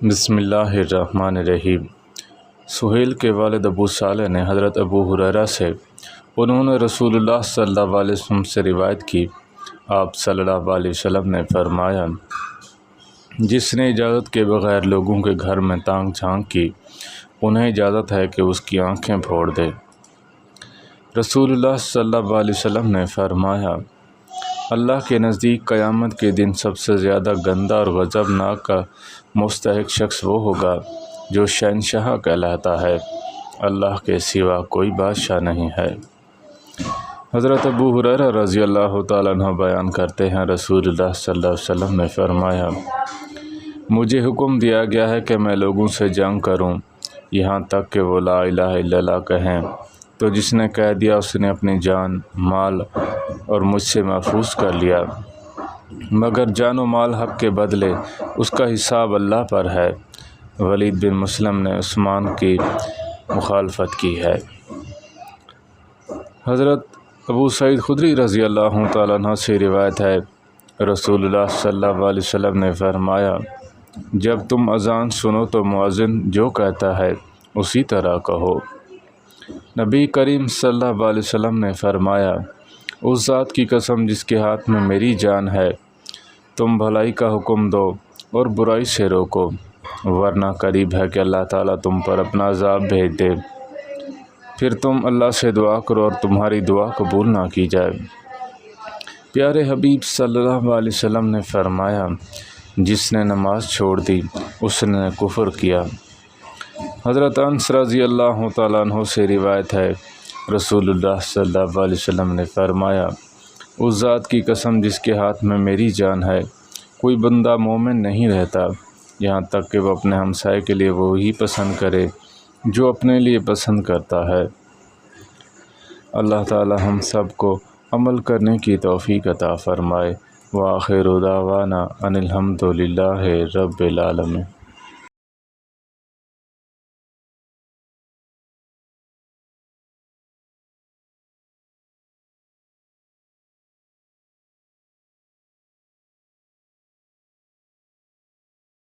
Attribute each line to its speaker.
Speaker 1: بسم اللہ الرحمن الرحیم۔ سہیل کے والد ابو صالح نے حضرت ابو ہریرہ سے انہوں نے رسول اللہ صلی اللہ علیہ وسلم سے روایت کی، آپ صلی اللہ علیہ وسلم نے فرمایا، جس نے اجازت کے بغیر لوگوں کے گھر میں تانگ جھانک کی، انہیں اجازت ہے کہ اس کی آنکھیں پھوڑ دے۔ رسول اللہ صلی اللہ علیہ وسلم نے فرمایا، اللہ کے نزدیک قیامت کے دن سب سے زیادہ گندہ اور غضبناک کا مستحق شخص وہ ہوگا جو شہنشاہ کہلاتا ہے، اللہ کے سوا کوئی بادشاہ نہیں ہے۔ حضرت ابو ہریرہ رضی اللہ تعالیٰ عنہ بیان کرتے ہیں، رسول اللہ صلی اللہ علیہ وسلم نے فرمایا، مجھے حکم دیا گیا ہے کہ میں لوگوں سے جنگ کروں یہاں تک کہ وہ لا الہ الا اللہ کہیں، تو جس نے کہہ دیا اس نے اپنی جان، مال اور مجھ سے محفوظ کر لیا، مگر جان و مال حق کے بدلے اس کا حساب اللہ پر ہے۔ ولید بن مسلم نے عثمان کی مخالفت کی ہے۔ حضرت ابو سعید خدری رضی اللہ تعالیٰ عنہ سے روایت ہے، رسول اللہ صلی اللہ علیہ وسلم نے فرمایا، جب تم اذان سنو تو مؤذن جو کہتا ہے اسی طرح کہو۔ نبی کریم صلی اللہ علیہ وسلم نے فرمایا، اس ذات کی قسم جس کے ہاتھ میں میری جان ہے، تم بھلائی کا حکم دو اور برائی سے روکو، ورنہ قریب ہے کہ اللہ تعالیٰ تم پر اپنا عذاب بھیج دے، پھر تم اللہ سے دعا کرو اور تمہاری دعا قبول نہ کی جائے۔ پیارے حبیب صلی اللہ علیہ وسلم نے فرمایا، جس نے نماز چھوڑ دی اس نے کفر کیا۔ حضرت انس رضی اللہ تعالیٰ عنہ سے روایت ہے، رسول اللہ صلی اللہ علیہ وسلم نے فرمایا، اس ذات کی قسم جس کے ہاتھ میں میری جان ہے، کوئی بندہ مومن نہیں رہتا یہاں تک کہ وہ اپنے ہمسائے کے لیے وہی پسند کرے جو اپنے لیے پسند کرتا ہے۔ اللہ تعالی ہم سب کو عمل کرنے کی توفیق عطا فرمائے۔ وآخر دعوانا ان الحمد للہ رب العالمین۔